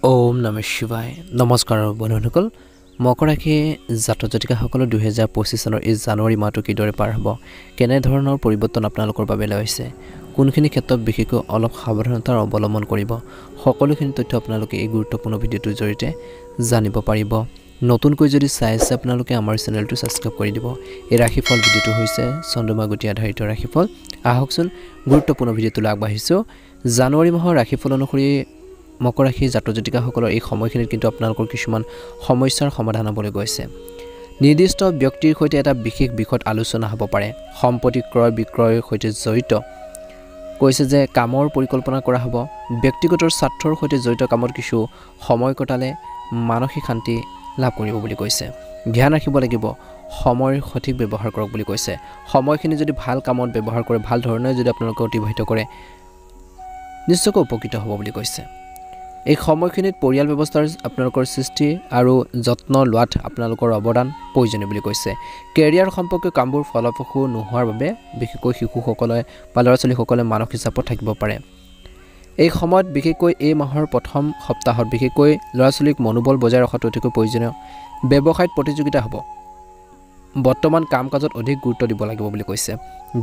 ওম নমঃ শিৱায় নমস্কাৰ বন্ধুসকল মকৰ ৰাশি জাতক জাতিকাসকলৰ 2025 চনৰ এই জানুৱাৰী মাহটো কিদৰে পাৰ হ'ব কেনে ধৰণৰ পৰিৱৰ্তন আপোনালোকৰ বাবে লৈছে কোনখিনি ক্ষেত্ৰত বিশেষকৈ অলপ সাৱধানতাৰ অৱলম্বন কৰিব সকলোখিনি তথ্য আপোনালোকে এই গুৰুত্বপূৰ্ণ ভিডিঅ'টোৰ জৰিয়তে জানিব পাৰিব নতুনকৈ যদি চাই আছে আপোনালোকে আমাৰ চেনেলটো সাবস্ক্ৰাইব কৰি দিব এই ৰাশিফল ভিডিঅ'টো হৈছে চন্দ্ৰমা গুটি আধাৰিত ৰাশিফল আহকচোন গুৰুত্বপূৰ্ণ ভিডিঅ'টোলৈ আগবাঢ়িছো জানুৱাৰী মাহৰ ৰাশিফল অনুসৰি মকৰ ৰাশি জাতক জাতিকাসকলৰ এই সময়খিনিত কিন্তু আপোনালোকৰ কিছুমান সমস্যাৰ সমাধান হ'বলৈ গৈছে নিৰ্দিষ্ট ব্যক্তিৰ সৈতে এটা বিশেষ বিষয়ত আলোচনা হ'ব পাৰে সম্পত্তি ক্ৰয় বিক্ৰয়ৰ সৈতে জড়িত কৈছে যে কামৰ পৰিকল্পনা কৰা হ'ব ব্যক্তিগত স্বাৰ্থৰ সৈতে জড়িত কামত কিছু সময় কটালে মানসিক শান্তি লাভ কৰিব বুলি কৈছে ধ্যান ৰাখিব লাগিব সময়ৰ সঠিক ব্যৱহাৰ কৰক বুলি কৈছে সময়খিনি যদি ভাল কামত ব্যৱহাৰ কৰে ভাল ধৰণে যদি আপোনালোকে অতিবাহিত কৰে নিশ্চয়কৈ উপকৃত হ'ব বুলি কৈছে এই সময়খিনিত পৰিয়াল ব্যৱস্থাৰ আপোনালোকৰ সৃষ্টি আৰু যত্ন লোৱাত আপোনালোকৰ অৱদান প্ৰয়োজনীয় বুলি কৈছে কেৰিয়াৰ সম্পৰ্কীয় কামবোৰ ফলপ্ৰসূ নোহোৱাৰ বাবে বিশেষকৈ শিশুসকলে বা ল'ৰা-ছোৱালীসকলে মানসিক চাপত থাকিব পাৰে এই সময়ত বিশেষকৈ এই মাহৰ প্ৰথম সপ্তাহত বিশেষকৈ ল'ৰা-ছোৱালীক মনোবল বজাই ৰখাটো অতিকৈ প্ৰয়োজনীয় ব্যৱসায়ত প্ৰতিযোগিতা হ'ব বৰ্তমান কাম-কাজত অধিক গুৰুত্ব দিব লাগিব বুলি কৈছে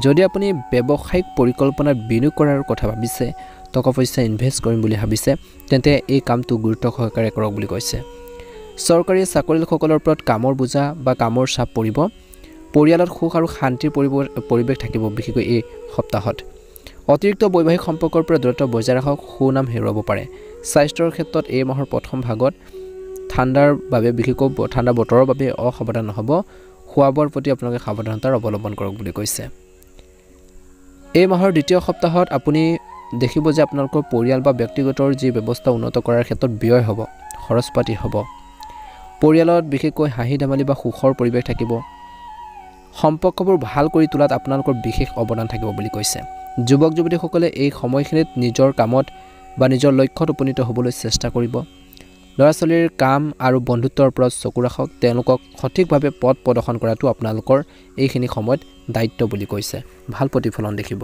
যদি আপুনি ব্যৱসায়িক পৰিকল্পনাত বিনিয়োগ কৰাৰ কথা ভাবিছে টকা পইচা ইনভেষ্ট কৰিম বুলি ভাবিছে তেন্তে এই কামটো গুৰুত্ব সহকাৰে কৰক বুলি কৈছে চৰকাৰী চাকৰিয়ালসকলৰ ওপৰত কামৰ বোজা বা কামৰ চাপ পৰিব পৰিয়ালত সুখ আৰু শান্তিৰ পৰিৱেশ থাকিব বিশেষকৈ এই সপ্তাহত অতিৰিক্ত বৈবাহিক সম্পৰ্কৰ পৰা দূৰত্ব বজাই ৰাখক সুনাম হেৰুৱাব পাৰে স্বাস্থ্যৰ ক্ষেত্ৰত এই মাহৰ প্ৰথম ভাগত ঠাণ্ডাৰ বাবে বিশেষকৈ ঠাণ্ডা বতৰৰ বাবে অসাৱধান নহ'ব খোৱা-বোৱাৰ প্ৰতি আপোনালোকে সাৱধানতাৰ অৱলম্বন কৰক বুলি কৈছে এই মাহৰ দ্বিতীয় সপ্তাহত আপুনি দেখিব যে আপোনালোকৰ পৰিয়াল বা ব্যক্তিগতৰ যি ব্যৱস্থা উন্নত কৰাৰ ক্ষেত্ৰত ব্যয় হ'ব খৰচপাতি হ'ব পৰিয়ালত বিশেষকৈ হাঁহি ধেমালি বা সুখৰ পৰিৱেশ থাকিব সম্পৰ্কবোৰ ভাল কৰি তোলাত আপোনালোকৰ বিশেষ অৱদান থাকিব বুলি কৈছে যুৱক যুৱতীসকলে এই সময়খিনিত নিজৰ কামত বা নিজৰ লক্ষ্যত উপনীত হ'বলৈ চেষ্টা কৰিব ল'ৰা-ছোৱালীৰ কাম আৰু বন্ধুত্বৰ ওপৰত চকু ৰাখক তেওঁলোকক সঠিকভাৱে পথ প্ৰদৰ্শন কৰাটো আপোনালোকৰ এইখিনি সময়ত দায়িত্ব বুলি কৈছে ভাল প্ৰতিফলন দেখিব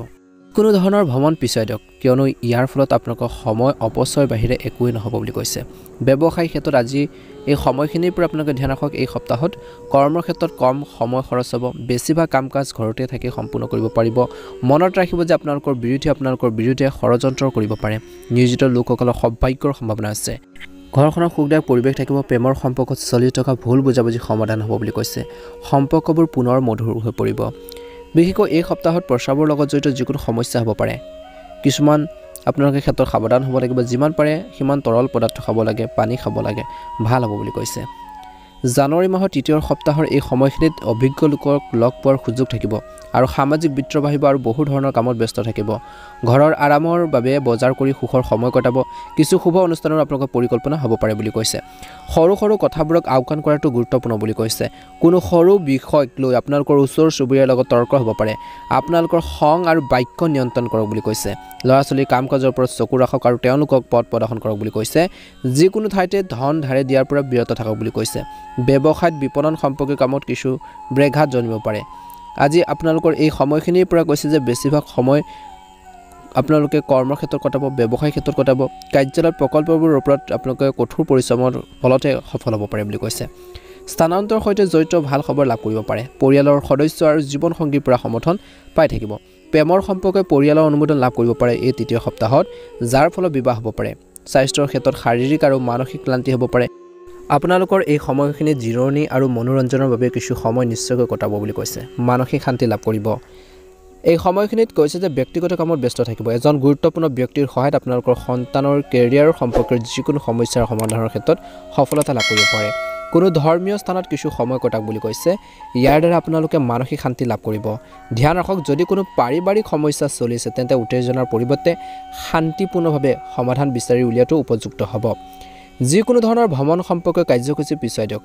কোনো ধৰণৰ ভ্ৰমণ পিছুৱাই দিয়ক কিয়নো ইয়াৰ ফলত আপোনালোকৰ সময় অপচয়ৰ বাহিৰে একোৱেই নহ'ব বুলি কৈছে ব্যৱসায়িক ক্ষেত্ৰত আজি এই সময়খিনিৰ পৰা আপোনালোকে ধ্যান ৰাখক এই সপ্তাহত কৰ্মৰ ক্ষেত্ৰত কম সময় খৰচ হ'ব বেছিভাগ কাম-কাজ ঘৰতে থাকি সম্পূৰ্ণ কৰিব পাৰিব মনত ৰাখিব যে আপোনালোকৰ বিৰুদ্ধে ষড়যন্ত্ৰ কৰিব পাৰে নিয়োজিত লোকসকলৰ সৌভাগ্যৰ সম্ভাৱনা আছে ঘৰখনৰ সুখদায়ক পৰিৱেশ থাকিব প্ৰেমৰ সম্পৰ্কত চলি থকা ভুল বুজাবুজি সমাধান হ'ব বুলি কৈছে সম্পৰ্কবোৰ পুনৰ মধুৰ হৈ পৰিব বিশেষকৈ এই সপ্তাহত প্ৰস্ৰাৱৰ লগত জড়িত যিকোনো সমস্যা হ'ব পাৰে কিছুমান আপোনালোকে ক্ষেত্ৰত সাৱধান হ'ব লাগিব যিমান পাৰে সিমান তৰল পদাৰ্থ খাব লাগে পানী খাব লাগে ভাল হ'ব বুলি কৈছে জানুৱাৰী মাহৰ তৃতীয় সপ্তাহৰ এই সময়খিনিত অভিজ্ঞ লোকক লগ পোৱাৰ সুযোগ থাকিব আৰু সামাজিক বিত্ত বাঢ়িব আৰু বহু ধৰণৰ কামত ব্যস্ত থাকিব ঘৰৰ আৰামৰ বাবে বজাৰ কৰি সুখৰ সময় কটাব কিছু শুভ অনুষ্ঠানৰ আপোনালোকৰ পৰিকল্পনা হ'ব পাৰে বুলি কৈছে সৰু সৰু কথাবোৰক আওকাণ কৰাটো গুৰুত্বপূৰ্ণ বুলি কৈছে কোনো সৰু বিষয়ক লৈ আপোনালোকৰ ওচৰ চুবুৰীয়াৰ লগত তৰ্ক হ'ব পাৰে আপোনালোকৰ খং আৰু বাক্য নিয়ন্ত্ৰণ কৰক বুলি কৈছে ল'ৰা-ছোৱালীৰ কাম-কাজৰ ওপৰত চকু ৰাখক আৰু তেওঁলোকক পথ প্ৰদৰ্শন কৰক বুলি কৈছে যিকোনো ঠাইতে ধন ধাৰে দিয়াৰ পৰা বিৰত থাকক বুলি কৈছে ব্যৱসায়ত বিপণন সম্পৰ্কীয় কামত কিছু ব্যাঘাত জন্মিব পাৰে আজি আপোনালোকৰ এই সময়খিনিৰ পৰা কৈছে যে বেছিভাগ সময় আপোনালোকে কৰ্মৰ ক্ষেত্ৰত কটাব ব্যৱসায়িক ক্ষেত্ৰত কটাব কাৰ্যালয়ৰ প্ৰকল্পবোৰৰ ওপৰত আপোনালোকে কঠোৰ পৰিশ্ৰমৰ ফলতে সফল হ'ব পাৰে বুলি কৈছে স্থানান্তৰৰ সৈতে জড়িত ভাল খবৰ লাভ কৰিব পাৰে পৰিয়ালৰ সদস্য আৰু জীৱনসংগীৰ পৰা সমৰ্থন পাই থাকিব প্ৰেমৰ সম্পৰ্কে পৰিয়ালৰ অনুমোদন লাভ কৰিব পাৰে এই তৃতীয় সপ্তাহত যাৰ ফলত বিবাহ হ'ব পাৰে স্বাস্থ্যৰ ক্ষেত্ৰত শাৰীৰিক আৰু মানসিক ক্লান্তি হ'ব পাৰে আপোনালোকৰ এই সময়খিনি জিৰণি আৰু মনোৰঞ্জনৰ বাবে কিছু সময় নিশ্চয়কৈ কটাব বুলি কৈছে মানসিক শান্তি লাভ কৰিব এই সময়খিনিত কৈছে যে ব্যক্তিগত কামত ব্যস্ত থাকিব এজন গুৰুত্বপূৰ্ণ ব্যক্তিৰ সহায়ত আপোনালোকৰ সন্তানৰ কেৰিয়াৰ সম্পৰ্কীয় যিকোনো সমস্যাৰ সমাধানৰ ক্ষেত্ৰত সফলতা লাভ কৰিব পাৰে কোনো ধৰ্মীয় স্থানত কিছু সময় কটাক বুলি কৈছে ইয়াৰ দ্বাৰা আপোনালোকে মানসিক শান্তি লাভ কৰিব ধ্যান ৰাখক যদি কোনো পাৰিবাৰিক সমস্যা চলিছে তেন্তে উত্তেজনাৰ পৰিৱৰ্তে শান্তিপূৰ্ণভাৱে সমাধান বিচাৰি উলিয়াটো উপযুক্ত হ'ব যিকোনো ধৰণৰ ভ্ৰমণ সম্পৰ্কীয় কাৰ্যসূচী পিছুৱাই দিয়ক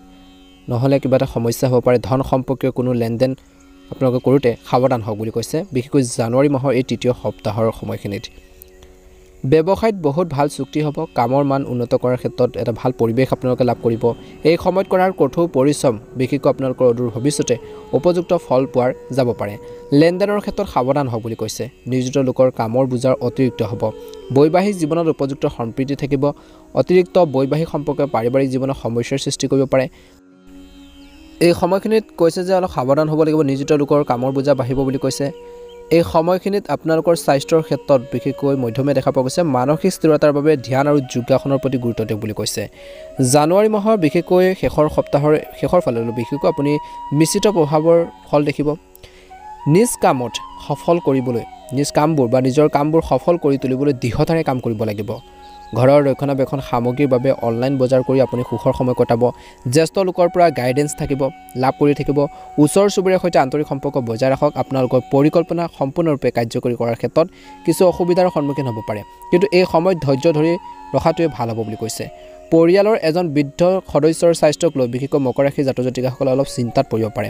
নহ'লে কিবা এটা সমস্যা হ'ব পাৰে ধন সম্পৰ্কীয় কোনো লেনদেন আপোনালোকে কৰোঁতে সাৱধান হওক বুলি কৈছে বিশেষকৈ জানুৱাৰী মাহৰ এই তৃতীয় সপ্তাহৰ সময়খিনিত ব্যৱসায়ত বহুত ভাল চুক্তি হ'ব কামৰ মান উন্নত কৰাৰ ক্ষেত্ৰত এটা ভাল পৰিৱেশ আপোনালোকে লাভ কৰিব এই সময়ত কৰাৰ কঠোৰ পৰিশ্ৰম বিশেষকৈ আপোনালোকৰ অদূৰ ভৱিষ্যতে উপযুক্ত ফল পোৱাৰ যাব পাৰে লেনদেনৰ ক্ষেত্ৰত সাৱধান হওক বুলি কৈছে নিয়োজিত লোকৰ কামৰ বোজাৰ অতিৰিক্ত হ'ব বৈবাহিক জীৱনত উপযুক্ত সম্প্ৰীতি থাকিব অতিৰিক্ত বৈবাহিক সম্পৰ্কে পাৰিবাৰিক জীৱনত সমস্যাৰ সৃষ্টি কৰিব পাৰে এই সময়খিনিত কৈছে যে অলপ সাৱধান হ'ব লাগিব নিয়োজিত লোকৰ কামৰ বোজা বাঢ়িব বুলি কৈছে এই সময়খিনিত আপোনালোকৰ স্বাস্থ্যৰ ক্ষেত্ৰত বিশেষকৈ মধ্যমীয়া দেখা পোৱা গৈছে মানসিক স্থিৰতাৰ বাবে ধ্যান আৰু যোগাসনৰ প্ৰতি গুৰুত্ব দিয়ক বুলি কৈছে জানুৱাৰী মাহৰ বিশেষকৈ শেষৰ সপ্তাহৰ শেষৰ ফাললৈ বিশেষকৈ আপুনি মিশ্ৰিত প্ৰভাৱৰ ফল দেখিব নিজ কামত সফল কৰিবলৈ নিজ কামবোৰ বা নিজৰ কামবোৰ সফল কৰি তুলিবলৈ দৃঢ়তাৰে কাম কৰিব লাগিব ঘৰৰ ৰক্ষণাবেক্ষণ সামগ্ৰীৰ বাবে অনলাইন বজাৰ কৰি আপুনি সুখৰ সময় কটাব জ্যেষ্ঠ লোকৰ পৰা গাইডেন্স থাকিব লাভ কৰি থাকিব ওচৰ চুবুৰীয়াৰ সৈতে আন্তৰিক সম্পৰ্ক বজাই ৰাখক আপোনালোকৰ পৰিকল্পনা সম্পূৰ্ণৰূপে কাৰ্যকৰী কৰাৰ ক্ষেত্ৰত কিছু অসুবিধাৰ সন্মুখীন হ'ব পাৰে কিন্তু এই সময়ত ধৈৰ্য ধৰি ৰখাটোৱে ভাল হ'ব বুলি কৈছে পৰিয়ালৰ এজন বৃদ্ধ সদস্যৰ স্বাস্থ্যক লৈ বিশেষকৈ মকৰ ৰাশিৰ জাতক জাতিকাসকলে অলপ চিন্তাত পৰিব পাৰে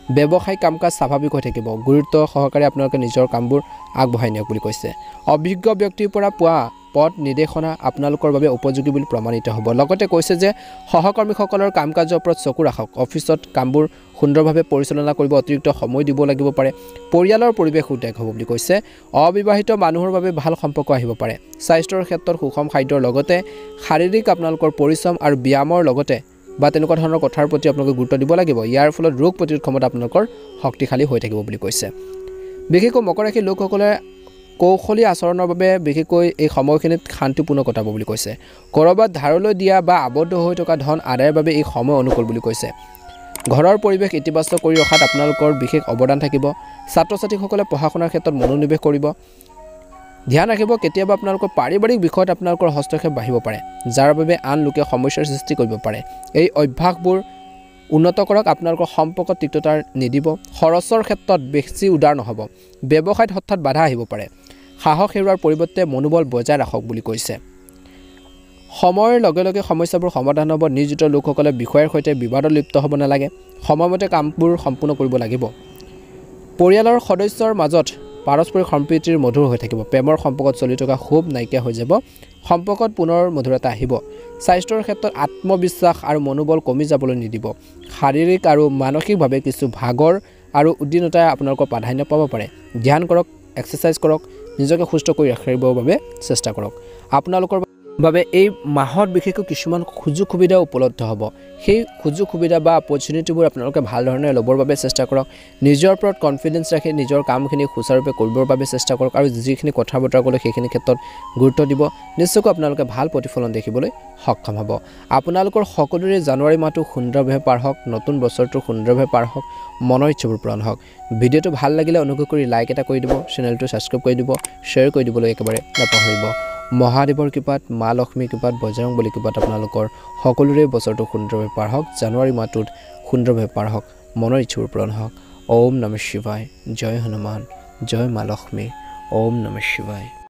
ব্যৱসায়িক কাম কাজ স্বাভাৱিক হৈ থাকিব গুৰুত্ব সহকাৰে আপোনালোকে নিজৰ কামবোৰ আগবঢ়াই নিয়ক বুলি কৈছে অভিজ্ঞ ব্যক্তিৰ পৰা পোৱা পদ নিৰ্দেশনা আপোনালোকৰ বাবে উপযোগী বুলি প্ৰমাণিত হ'ব লগতে কৈছে যে সহকৰ্মীসকলৰ কাম কাজৰ ওপৰত চকু ৰাখক অফিচত কামবোৰ সুন্দৰভাৱে পৰিচালনা কৰিব অতিৰিক্ত সময় দিব লাগিব পাৰে পৰিয়ালৰ পৰিৱেশ উদ্বেগ হ'ব বুলি কৈছে অবিবাহিত মানুহৰ বাবে ভাল সম্পৰ্ক আহিব পাৰে স্বাস্থ্যৰ ক্ষেত্ৰত সুষম খাদ্যৰ লগতে শাৰীৰিক আপোনালোকৰ পৰিশ্ৰম আৰু ব্যায়ামৰ লগতে বা তেনেকুৱা ধৰণৰ কথাৰ প্ৰতি আপোনালোকে গুৰুত্ব দিব লাগিব ইয়াৰ ফলত ৰোগ প্ৰতিৰোধ ক্ষমতা আপোনালোকৰ শক্তিশালী হৈ থাকিব বুলি কৈছে বিশেষকৈ মকৰ ৰাশিৰ লোকসকলে কৌশলী আচৰণৰ বাবে বিশেষকৈ এই সময়খিনিত শান্তিপূৰ্ণ কটাব বুলি কৈছে কৰবাত ধাৰলৈ দিয়া বা আবদ্ধ হৈ থকা ধন আদায়ৰ বাবে এই সময় অনুকূল বুলি কৈছে ঘৰৰ পৰিৱেশ ইতিবাচক কৰি ৰখাত আপোনালোকৰ বিশেষ অৱদান থাকিব ছাত্ৰ ছাত্ৰীসকলে পঢ়া শুনাৰ ক্ষেত্ৰত মনোনিৱেশ কৰিব ধ্যান ৰাখিব কেতিয়াবা আপোনালোকৰ পাৰিবাৰিক বিষয়ত আপোনালোকৰ হস্তক্ষেপ বাঢ়িব পাৰে যাৰ বাবে আন লোকে সমস্যাৰ সৃষ্টি কৰিব পাৰে এই অভ্যাসবোৰ উন্নত কৰক আপোনালোকৰ সম্পৰ্কত তিক্ততা নিদিব খৰচৰ ক্ষেত্ৰত বেছি উদাৰ নহ'ব ব্যৱসায়ত হঠাৎ বাধা আহিব পাৰে সাহস হেৰুৱাৰ পৰিৱৰ্তে মনোবল বজাই ৰাখক বুলি কৈছে সময়ৰ লগে লগে সমস্যাবোৰ সমাধান হ'ব নিয়োজিত লোকসকলে বিষয়ৰ সৈতে বিবাদত লিপ্ত হ'ব নালাগে সময়মতে কামবোৰ সম্পূৰ্ণ কৰিব লাগিব পৰিয়ালৰ সদস্যৰ মাজত পাৰস্পৰিক সম্প্ৰীতিৰ মধুৰ হৈ থাকিব প্ৰেমৰ সম্পৰ্কত চলি থকা ক্ষোভ নাইকিয়া হৈ যাব সম্পৰ্কত পুনৰ মধুৰতা আহিব স্বাস্থ্যৰ ক্ষেত্ৰত আত্মবিশ্বাস আৰু মনোবল কমি যাবলৈ নিদিব শাৰীৰিক আৰু মানসিকভাৱে কিছু ভাগৰ আৰু উদ্দিনতাই আপোনালোকৰ প্ৰাধান্য পাব পাৰে ধ্যান কৰক এক্সাৰচাইজ কৰক নিজকে সুস্থ কৰি ৰাখিবৰ বাবে চেষ্টা কৰক আপোনালোকৰ বাবে এই মাহত বিশেষকৈ কিছুমান সুযোগ সুবিধা উপলব্ধ হ'ব সেই সুযোগ সুবিধা বা অপৰচুনিটিবোৰ আপোনালোকে ভাল ধৰণে ল'বৰ বাবে চেষ্টা কৰক নিজৰ ওপৰত কনফিডেন্স ৰাখি নিজৰ কামখিনি সুচাৰুৰূপে কৰিবৰ বাবে চেষ্টা কৰক আৰু যিখিনি কথা বতৰা ক'লে সেইখিনি ক্ষেত্ৰত গুৰুত্ব দিব নিশ্চয়কৈ আপোনালোকে ভাল প্ৰতিফলন দেখিবলৈ সক্ষম হ'ব আপোনালোকৰ সকলোৰে জানুৱাৰী মাহটো সুন্দৰভাৱে পাৰ হওক নতুন বছৰটো সুন্দৰভাৱে পাৰ হওক মনৰ ইচ্ছাবোৰ পূৰণ হওক ভিডিঅ'টো ভাল লাগিলে অনুগ্ৰহ কৰি লাইক এটা কৰি দিব চেনেলটো ছাবস্ক্ৰাইব কৰি দিব শ্বেয়াৰ কৰি দিবলৈ একেবাৰে নাপাহৰিব মহাদেৱৰ কৃপাত মা লক্ষ্মীৰ কৃপাত বজৰং বলীৰ কৃপাত আপোনালোকৰ সকলোৰে বছৰটো সুন্দৰভাৱে পাৰ হওক জানুৱাৰী মাহটোত সুন্দৰভাৱে পাৰ হওক মনৰ ইচ্ছাবোৰ পূৰণ হওক ওম নমঃ শিৱায় জয় হনুমান জয় মা লক্ষ্মী ওম নমঃ শিৱায়